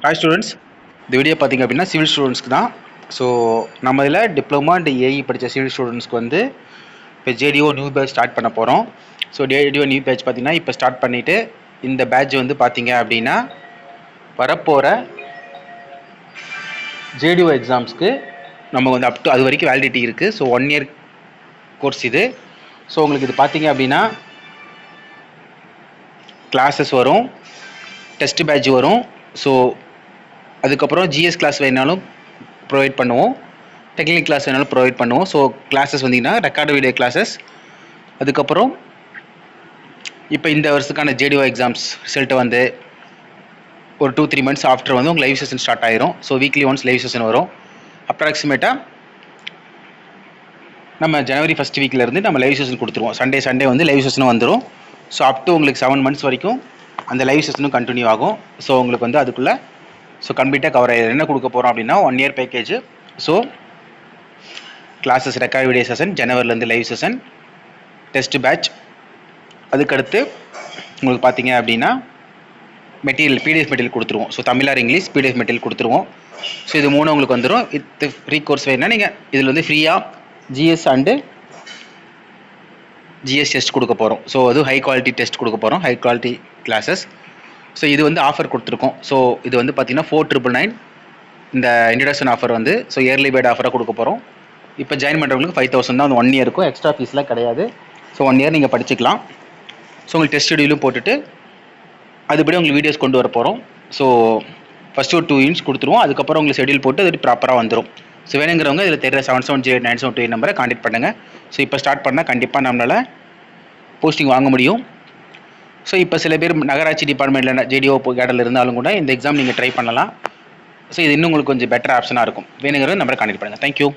Hi students, இந்த video பார்த்திங்க அப்படின்னா சிவில் ஸ்டூடெண்ட்ஸ்க்கு தான். ஸோ நம்ம இதில் டிப்ளமா அண்ட் ஏஇ படித்த சிவில் ஸ்டூடெண்ட்ஸ்க்கு வந்து இப்போ ஜேடிஓ நியூ பேட்ச் ஸ்டார்ட் பண்ண போகிறோம். ஸோ ஜேடிஓ நியூ பேட்ச் பார்த்திங்கன்னா இப்போ ஸ்டார்ட் பண்ணிவிட்டு இந்த பேட்ச் வந்து பார்த்திங்க அப்படின்னா வரப்போகிற ஜேடிஓ எக்ஸாம்ஸ்க்கு நம்ம வந்து அப் டு அது வரைக்கும் வேலிடிட்டி இருக்குது. ஸோ 1 இயர் கோர்ஸ் இது. ஸோ உங்களுக்கு இது பார்த்திங்க அப்படின்னா கிளாஸஸ் வரும், டெஸ்ட் பேட்ச் வரும். ஸோ அதுக்கப்புறம் ஜிஎஸ் கிளாஸ் வேணாலும் ப்ரொவைட் பண்ணுவோம், டெக்னிக்கல் கிளாஸ் வேணாலும் ப்ரொவைட் பண்ணுவோம். ஸோ கிளாஸஸ் வந்தீங்கன்னா ரெக்கார்டு வீடியோ கிளாஸஸ். அதுக்கப்புறம் இப்போ இந்த வருஷத்துக்கான ஜேடிஓ எக்ஸாம்ஸ் ரிசல்ட்டு வந்து ஒரு 2-3 months ஆஃப்டர் வந்து உங்கள் லைவ் செஷன் ஸ்டார்ட் ஆயிரும். So weekly once live session வரும். அப்ராக்சிமேட்டாக நம்ம ஜனவரி ஃபஸ்ட் வீக்லேருந்து நம்ம லைவ் செஷன் கொடுத்துருவோம். சண்டே வந்து லைவ் செஷனும் வந்துடும். ஸோ அப் டு உங்களுக்கு 7 months வரைக்கும் அந்த லைவ் செஷனும் கண்டினியூ ஆகும். ஸோ உங்களுக்கு வந்து அதுக்குள்ளே கம்ப்ளீட்டாக கவர் ஆகிடும். என்ன கொடுக்க போகிறோம் அப்படின்னா 1 year package. So classes, record video session, ஜனவரிலேருந்து லைவ் செஷன், டெஸ்ட் பேட்ச், அதுக்கடுத்து உங்களுக்கு பார்த்தீங்க அப்படின்னா மெட்டீரியல், பிடிஎஃப் மெட்டீரியல் கொடுத்துருவோம். So Tamil or English PDF material கொடுத்துருவோம். ஸோ இது 3 உங்களுக்கு வந்துடும். வித் ஃப்ரீ கோர்ஸ் வேணுன்னா நீங்கள் இதில் வந்து ஃப்ரீயாக ஜிஎஸ் அண்டு ஜிஎஸ் டெஸ்ட் கொடுக்க போகிறோம். ஸோ அது ஹை குவாலிட்டி டெஸ்ட் கொடுக்க போகிறோம், ஹை குவாலிட்டி கிளாஸஸ். ஸோ இது வந்து ஆஃபர் கொடுத்துருக்கோம். ஸோ இது வந்து பார்த்தீங்கன்னா 4,999 இந்த இன்ட்ரடக்ஷன் ஆஃபர் வந்து ஸோ இயர்லி பேட் ஆஃபராக கொடுக்க போகிறோம். இப்போ ஜாயின் பண்ணுறவங்களுக்கு 5,000 தான் அந்த 1 year இருக்கும். எக்ஸ்ட்ரா ஃபீஸ்லாம் கிடையாது. ஸோ 1 year நீங்கள் படிச்சுக்கலாம். ஸோ உங்களுக்கு டெஸ்ட் ஷெடியூலும் போட்டுட்டு அதுபடி உங்களுக்கு வீடியோஸ் கொண்டு வர போகிறோம். ஸோ ஃபஸ்ட்டு ஒரு 2 units கொடுத்துருவோம். அதுக்கப்புறம் உங்களுக்கு ஷெடியூல் போட்டு அது ப்ராப்பராக வந்துடும். ஸோ வேணுங்கிறவங்க இதில் தெரியல 77089728 நம்பரை கான்டெக்ட் பண்ணுங்கள். ஸோ இப்போ ஸ்டார்ட் பண்ணால் கண்டிப்பாக நம்மளால் போஸ்டிங் வாங்க முடியும். ஸோ இப்போ சில பேர் நகராட்சி டிபார்ட்மெண்ட்டில் ஜேடிஓ கேடரில் இருந்தாலும் கூட இந்த எக்ஸாம் நீங்கள் ட்ரை பண்ணலாம். ஸோ இது இன்னும் உங்களுக்கு கொஞ்சம் பெட்டர் ஆப்ஷனாக இருக்கும். வேணுங்கிறது நம்பரை கான்டெக்ட் பண்ணுங்கள். தேங்க்யூ.